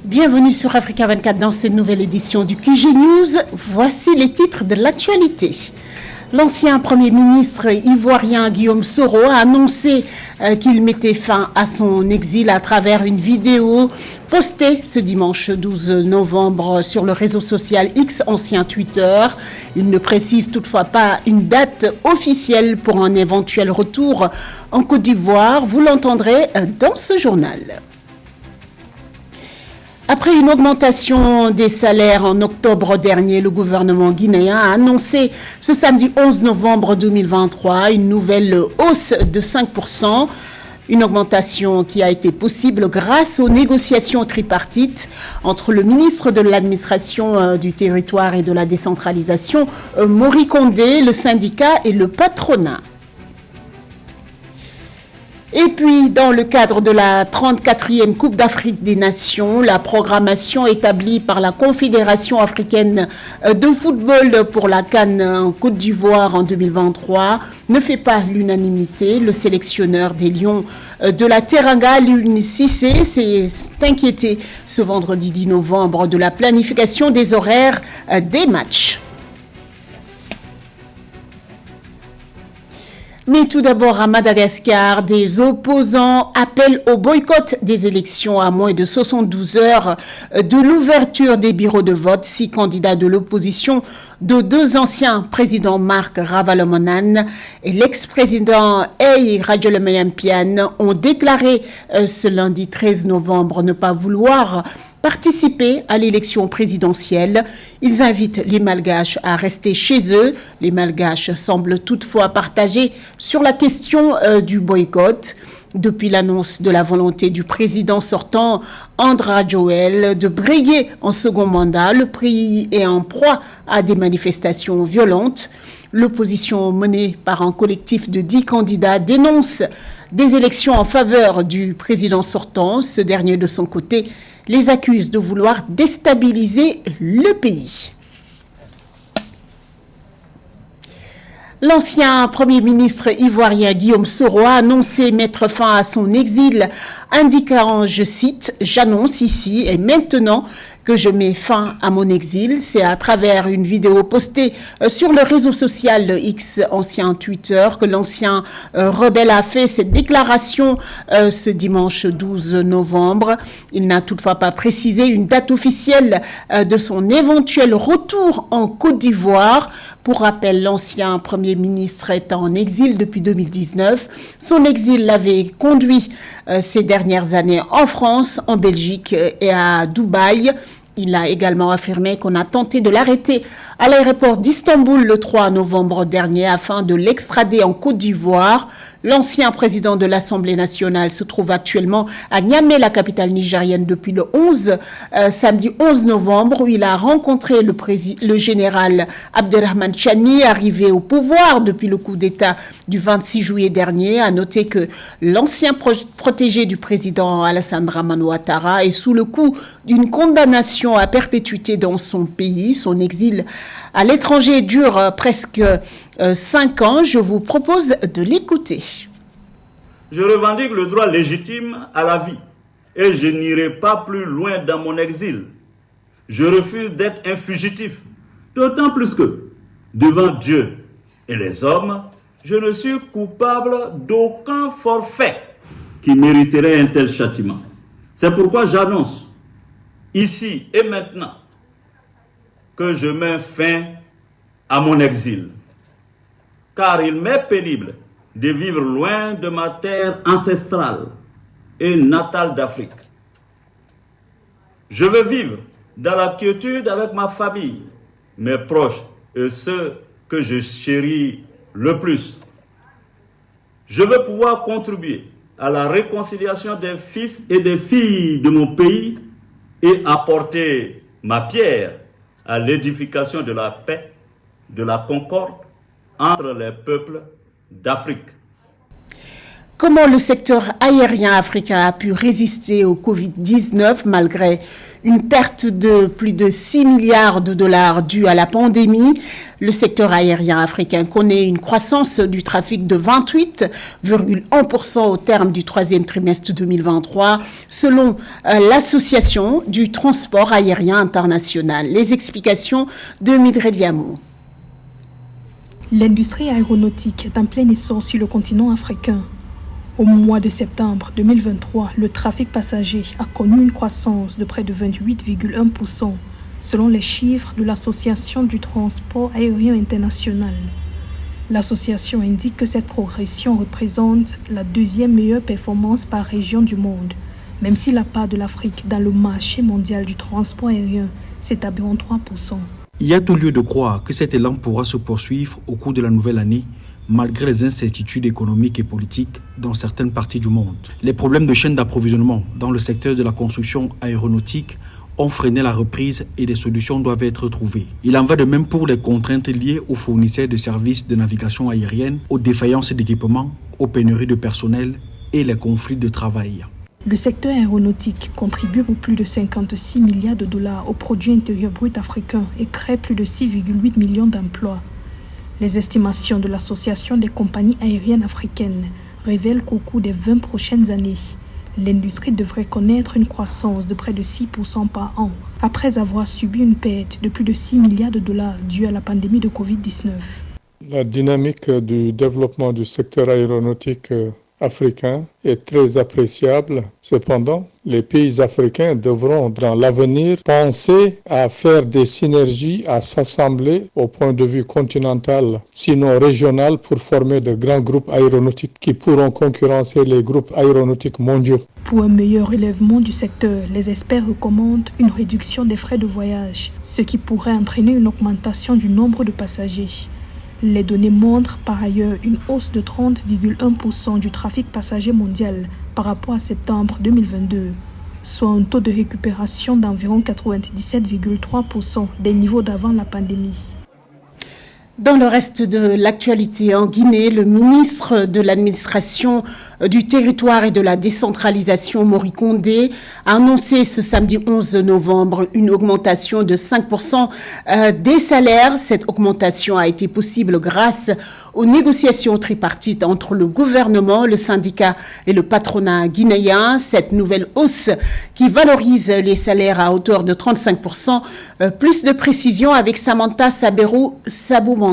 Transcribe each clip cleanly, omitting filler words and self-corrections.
Bienvenue sur Africa 24 dans cette nouvelle édition du QG News. Voici les titres de l'actualité. L'ancien Premier ministre ivoirien Guillaume Soro a annoncé qu'il mettait fin à son exil à travers une vidéo postée ce dimanche 12 novembre sur le réseau social X, ancien Twitter. Il ne précise toutefois pas une date officielle pour un éventuel retour en Côte d'Ivoire. Vous l'entendrez dans ce journal. Après une augmentation des salaires en octobre dernier, le gouvernement guinéen a annoncé ce samedi 11 novembre 2023 une nouvelle hausse de 5%. Une augmentation qui a été possible grâce aux négociations tripartites entre le ministre de l'administration du territoire et de la décentralisation, Maury Condé, le syndicat et le patronat. Et puis, dans le cadre de la 34e Coupe d'Afrique des Nations, la programmation établie par la Confédération africaine de football pour la CAN en Côte d'Ivoire en 2023 ne fait pas l'unanimité. Le sélectionneur des Lions de la Teranga, Aliou Cissé, s'est inquiété ce vendredi 10 novembre de la planification des horaires des matchs. Mais tout d'abord, à Madagascar, des opposants appellent au boycott des élections à moins de 72 heures de l'ouverture des bureaux de vote. 6 candidats de l'opposition, de 2 anciens présidents, Marc Ravalomanane et l'ex-président Ey Rajoelemayapian, ont déclaré ce lundi 13 novembre ne pas vouloir participer à l'élection présidentielle. Ils invitent les Malgaches à rester chez eux. Les Malgaches semblent toutefois partagés sur la question du boycott. Depuis l'annonce de la volonté du président sortant, Andry Rajoelina, de briguer en second mandat, le pays est en proie à des manifestations violentes. L'opposition menée par un collectif de 10 candidats dénonce des élections en faveur du président sortant. Ce dernier, de son côté, les accuse de vouloir déstabiliser le pays. L'ancien Premier ministre ivoirien Guillaume Soro a annoncé mettre fin à son exil, indiquant, je cite, « J'annonce ici et maintenant que je mets fin à mon exil ». C'est à travers une vidéo postée sur le réseau social X, ancien Twitter, que l'ancien rebelle a fait cette déclaration ce dimanche 12 novembre. Il n'a toutefois pas précisé une date officielle de son éventuel retour en Côte d'Ivoire. Pour rappel, l'ancien Premier ministre est en exil depuis 2019. Son exil l'avait conduit ces dernières années en France, en Belgique et à Dubaï. Il a également affirmé qu'on a tenté de l'arrêter à l'aéroport d'Istanbul le 3 novembre dernier afin de l'extrader en Côte d'Ivoire. L'ancien président de l'Assemblée nationale se trouve actuellement à Niamey, la capitale nigérienne, depuis le samedi 11 novembre, où il a rencontré le général Abderrahmane Chani, arrivé au pouvoir depuis le coup d'État du 26 juillet dernier. À noter que l'ancien protégé du président Alassane Dramane Ouattara est sous le coup d'une condamnation à perpétuité dans son pays. Son exil à l'étranger dure presque 5 ans. Je vous propose de l'écouter. Je revendique le droit légitime à la vie et je n'irai pas plus loin dans mon exil. Je refuse d'être un fugitif, d'autant plus que, devant Dieu et les hommes, je ne suis coupable d'aucun forfait qui mériterait un tel châtiment. C'est pourquoi j'annonce, ici et maintenant, que je mets fin à mon exil. Car il m'est pénible de vivre loin de ma terre ancestrale et natale d'Afrique. Je veux vivre dans la quiétude avec ma famille, mes proches et ceux que je chéris le plus. Je veux pouvoir contribuer à la réconciliation des fils et des filles de mon pays et apporter ma pierre à l'édification de la paix, de la concorde entre les peuples d'Afrique. Comment le secteur aérien africain a pu résister au Covid-19 malgré une perte de plus de 6 milliards de dollars due à la pandémie? Le secteur aérien africain connaît une croissance du trafic de 28,1% au terme du troisième trimestre 2023, selon l'Association du transport aérien international. Les explications de Midre Diamou. L'industrie aéronautique est en plein essor sur le continent africain. Au mois de septembre 2023, le trafic passager a connu une croissance de près de 28,1%, selon les chiffres de l'Association du transport aérien international. L'association indique que cette progression représente la deuxième meilleure performance par région du monde, même si la part de l'Afrique dans le marché mondial du transport aérien s'établit en 3%. Il y a tout lieu de croire que cet élan pourra se poursuivre au cours de la nouvelle année, malgré les incertitudes économiques et politiques dans certaines parties du monde. Les problèmes de chaîne d'approvisionnement dans le secteur de la construction aéronautique ont freiné la reprise et des solutions doivent être trouvées. Il en va de même pour les contraintes liées aux fournisseurs de services de navigation aérienne, aux défaillances d'équipements, aux pénuries de personnel et les conflits de travail. Le secteur aéronautique contribue pour plus de 56 milliards de dollars au produit intérieur brut africain et crée plus de 6,8 millions d'emplois. Les estimations de l'Association des compagnies aériennes africaines révèlent qu'au cours des 20 prochaines années, l'industrie devrait connaître une croissance de près de 6% par an, après avoir subi une perte de plus de 6 milliards de dollars due à la pandémie de Covid-19. La dynamique du développement du secteur aéronautique africain est très appréciable. Cependant, les pays africains devront dans l'avenir penser à faire des synergies, à s'assembler au point de vue continental, sinon régional, pour former de grands groupes aéronautiques qui pourront concurrencer les groupes aéronautiques mondiaux. Pour un meilleur relèvement du secteur, les experts recommandent une réduction des frais de voyage, ce qui pourrait entraîner une augmentation du nombre de passagers. Les données montrent par ailleurs une hausse de 30,1% du trafic passager mondial par rapport à septembre 2022, soit un taux de récupération d'environ 97,3% des niveaux d'avant la pandémie. Dans le reste de l'actualité en Guinée, le ministre de l'administration du territoire et de la décentralisation, Mori Condé, a annoncé ce samedi 11 novembre une augmentation de 5% des salaires. Cette augmentation a été possible grâce aux négociations tripartites entre le gouvernement, le syndicat et le patronat guinéen. Cette nouvelle hausse qui valorise les salaires à hauteur de 35%. Plus de précisions avec Samantha Sabero-Saboumangia.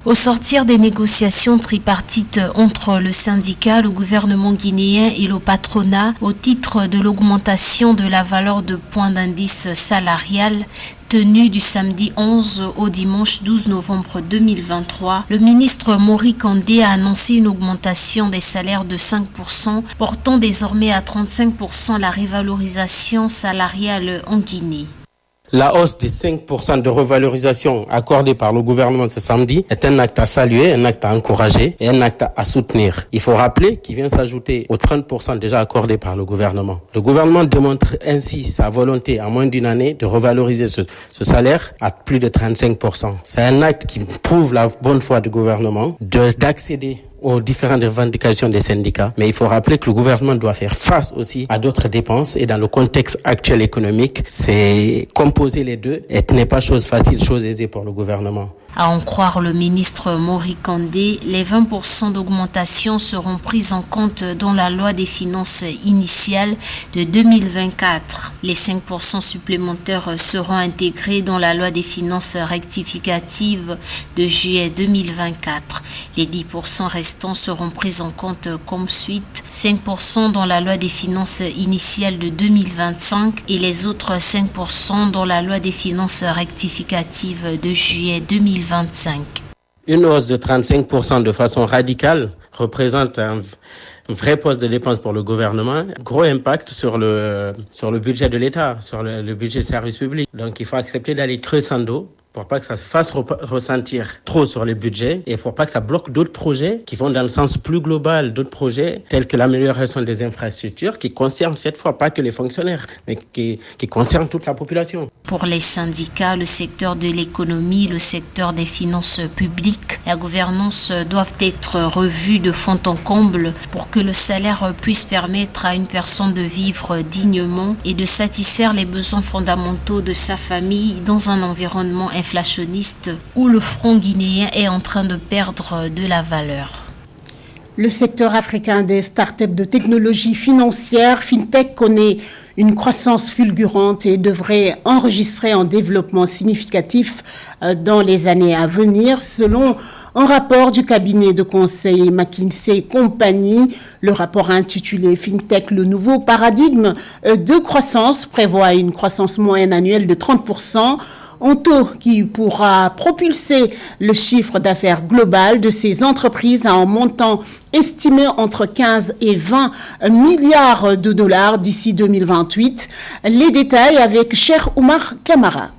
Au sortir des négociations tripartites entre le syndicat, le gouvernement guinéen et le patronat au titre de l'augmentation de la valeur de point d'indice salarial tenue du samedi 11 au dimanche 12 novembre 2023, le ministre Mori Condé a annoncé une augmentation des salaires de 5%, portant désormais à 35% la revalorisation salariale en Guinée. La hausse de 5% de revalorisation accordée par le gouvernement ce samedi est un acte à saluer, un acte à encourager et un acte à soutenir. Il faut rappeler qu'il vient s'ajouter aux 30% déjà accordés par le gouvernement. Le gouvernement démontre ainsi sa volonté en moins d'une année de revaloriser ce salaire à plus de 35%. C'est un acte qui prouve la bonne foi du gouvernement d'accéder aux différentes revendications des syndicats. Mais il faut rappeler que le gouvernement doit faire face aussi à d'autres dépenses et dans le contexte actuel économique, c'est composer les deux et ce n'est pas chose facile, chose aisée pour le gouvernement. À en croire le ministre Mori Condé, les 20% d'augmentation seront prises en compte dans la loi des finances initiale de 2024. Les 5% supplémentaires seront intégrés dans la loi des finances rectificatives de juillet 2024. Les 10% restants seront pris en compte comme suite, 5% dans la loi des finances initiales de 2025 et les autres 5% dans la loi des finances rectificatives de juillet 2025. Une hausse de 35% de façon radicale représente un vrai poste de dépense pour le gouvernement, gros impact sur le budget de l'État, sur le budget de service public. Donc il faut accepter d'aller crescendo pour pas que ça se fasse ressentir trop sur le budget et pour pas que ça bloque d'autres projets qui vont dans le sens plus global, d'autres projets tels que l'amélioration des infrastructures qui concernent cette fois pas que les fonctionnaires, mais qui concernent toute la population. Pour les syndicats, le secteur de l'économie, le secteur des finances publiques, la gouvernance doivent être revues de fond en comble pour que le salaire puisse permettre à une personne de vivre dignement et de satisfaire les besoins fondamentaux de sa famille dans un environnement inflationniste où le franc guinéen est en train de perdre de la valeur. Le secteur africain des startups de technologie financière, FinTech, connaît une croissance fulgurante et devrait enregistrer un développement significatif dans les années à venir, selon un rapport du cabinet de conseil McKinsey Company. Le rapport intitulé FinTech, le nouveau paradigme de croissance, prévoit une croissance moyenne annuelle de 30%. Un taux qui pourra propulser le chiffre d'affaires global de ces entreprises à un montant estimé entre 15 et 20 milliards de dollars d'ici 2028. Les détails avec Cheikh Oumar Kamara.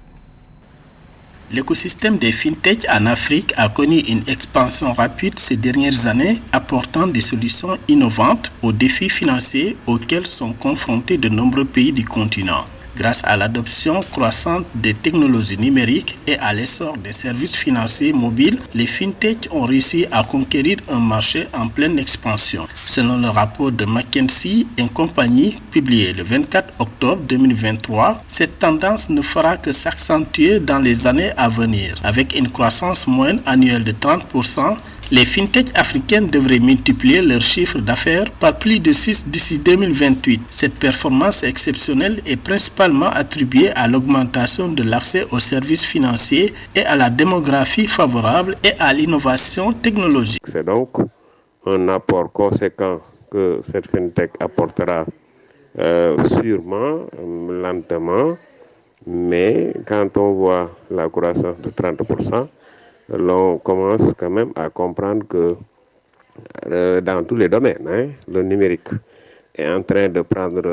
L'écosystème des FinTech en Afrique a connu une expansion rapide ces dernières années, apportant des solutions innovantes aux défis financiers auxquels sont confrontés de nombreux pays du continent. Grâce à l'adoption croissante des technologies numériques et à l'essor des services financiers mobiles, les FinTech ont réussi à conquérir un marché en pleine expansion. Selon le rapport de McKinsey & Company publié le 24 octobre 2023, cette tendance ne fera que s'accentuer dans les années à venir. Avec une croissance moyenne annuelle de 30%, les FinTech africaines devraient multiplier leur chiffre d'affaires par plus de 6 d'ici 2028. Cette performance exceptionnelle est principalement attribuée à l'augmentation de l'accès aux services financiers et à la démographie favorable et à l'innovation technologique. C'est donc un apport conséquent que cette FinTech apportera sûrement, lentement, mais quand on voit la croissance de 30%, l'on commence quand même à comprendre que dans tous les domaines, le numérique est en train de prendre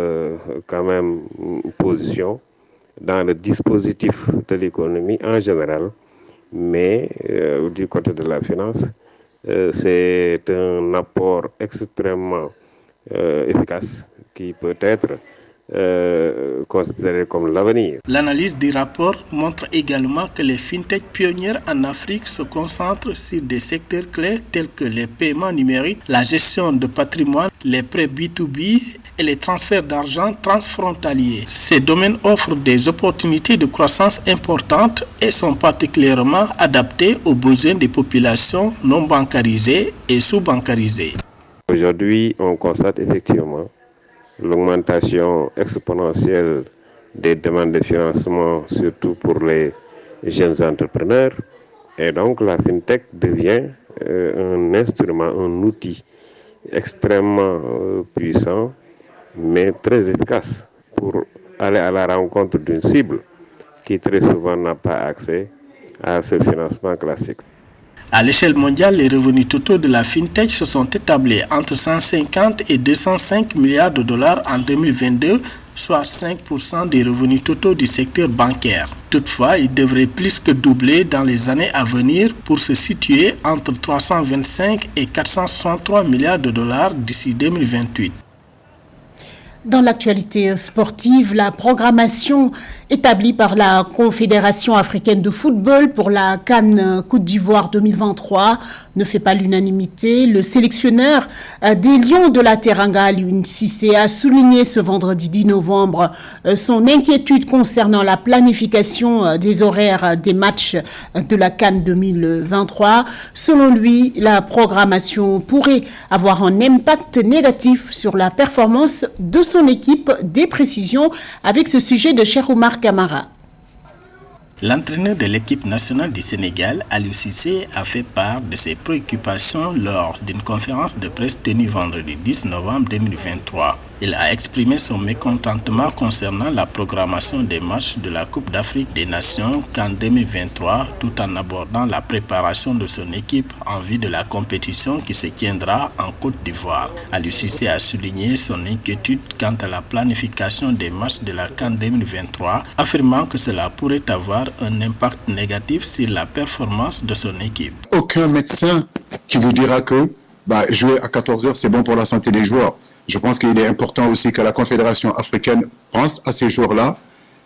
quand même une position dans le dispositif de l'économie en général, mais du côté de la finance, c'est un apport extrêmement efficace qui peut être considéré comme l'avenir. L'analyse du rapport montre également que les FinTech pionnières en Afrique se concentrent sur des secteurs clés tels que les paiements numériques, la gestion de patrimoine, les prêts B2B et les transferts d'argent transfrontaliers. Ces domaines offrent des opportunités de croissance importantes et sont particulièrement adaptés aux besoins des populations non bancarisées et sous-bancarisées. Aujourd'hui, on constate effectivement l'augmentation exponentielle des demandes de financement, surtout pour les jeunes entrepreneurs. Et donc la FinTech devient un instrument, un outil extrêmement puissant, mais très efficace pour aller à la rencontre d'une cible qui très souvent n'a pas accès à ce financement classique. À l'échelle mondiale, les revenus totaux de la FinTech se sont établis entre 150 et 205 milliards de dollars en 2022, soit 5% des revenus totaux du secteur bancaire. Toutefois, il devrait plus que doubler dans les années à venir pour se situer entre 325 et 463 milliards de dollars d'ici 2028. Dans l'actualité sportive, la programmation établie par la Confédération africaine de football pour la CAN Côte d'Ivoire 2023 ne fait pas l'unanimité. Le sélectionneur des Lions de la Teranga, Alioune Cissé, a souligné ce vendredi 10 novembre son inquiétude concernant la planification des horaires des matchs de la CAN 2023. Selon lui, la programmation pourrait avoir un impact négatif sur la performance de son équipe. Des précisions avec ce sujet de Cheikh Oumar Kamara. L'entraîneur de l'équipe nationale du Sénégal, Aliou Cissé, a fait part de ses préoccupations lors d'une conférence de presse tenue vendredi 10 novembre 2023. Il a exprimé son mécontentement concernant la programmation des matchs de la Coupe d'Afrique des Nations CAN 2023 tout en abordant la préparation de son équipe en vue de la compétition qui se tiendra en Côte d'Ivoire. Aliou Cissé a souligné son inquiétude quant à la planification des matchs de la CAN 2023, affirmant que cela pourrait avoir un impact négatif sur la performance de son équipe. Aucun médecin qui vous dira que jouer à 14h, c'est bon pour la santé des joueurs. Je pense qu'il est important aussi que la Confédération africaine pense à ces joueurs-là,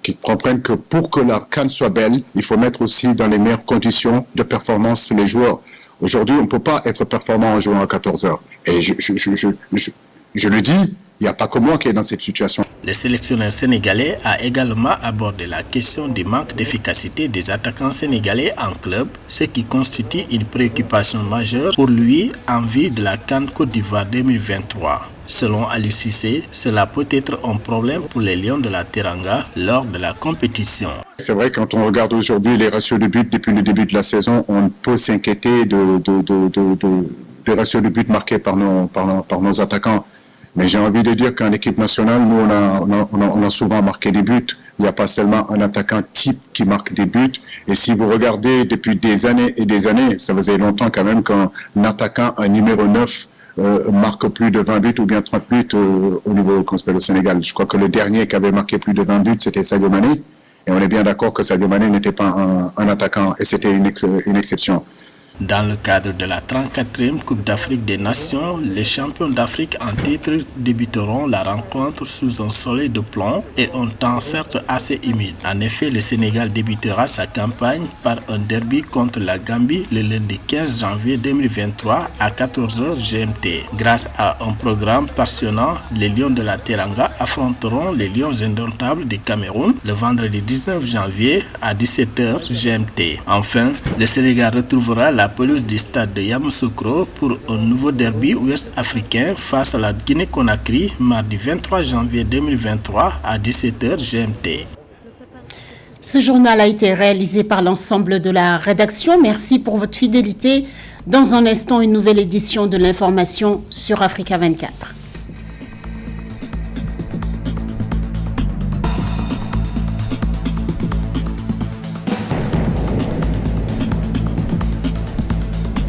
qu'ils comprennent que pour que la CAN soit belle, il faut mettre aussi dans les meilleures conditions de performance les joueurs. Aujourd'hui, on ne peut pas être performant en jouant à 14h. Et je le dis, il n'y a pas que moi qui est dans cette situation. Le sélectionneur sénégalais a également abordé la question du manque d'efficacité des attaquants sénégalais en club, ce qui constitue une préoccupation majeure pour lui en vue de la CAN Côte d'Ivoire 2023. Selon Aliou Cissé, cela peut être un problème pour les Lions de la Teranga lors de la compétition. C'est vrai, quand on regarde aujourd'hui les ratios de buts depuis le début de la saison, on peut s'inquiéter des ratios de buts marqués par nos attaquants. Mais j'ai envie de dire qu'en équipe nationale, nous, on a souvent marqué des buts. Il n'y a pas seulement un attaquant type qui marque des buts. Et si vous regardez depuis des années et des années, ça faisait longtemps quand même qu'un attaquant, un numéro 9, marque plus de 20 buts ou bien 30 buts au niveau au Sénégal. Je crois que le dernier qui avait marqué plus de 20 buts, c'était Sadio Mané. Et on est bien d'accord que Sadio Mané n'était pas un attaquant et c'était une exception. Dans le cadre de la 34e Coupe d'Afrique des Nations, les champions d'Afrique en titre débuteront la rencontre sous un soleil de plomb et un temps certes assez humide. En effet, le Sénégal débutera sa campagne par un derby contre la Gambie le lundi 15 janvier 2023 à 14h GMT. Grâce à un programme passionnant, les Lions de la Teranga affronteront les Lions indomptables du Cameroun le vendredi 19 janvier à 17h GMT. Enfin, le Sénégal retrouvera la pelouse du stade de Yamoussoukro pour un nouveau derby ouest-africain face à la Guinée-Conakry mardi 23 janvier 2023 à 17h GMT. Ce journal a été réalisé par l'ensemble de la rédaction. Merci pour votre fidélité. Dans un instant, une nouvelle édition de l'information sur Africa 24.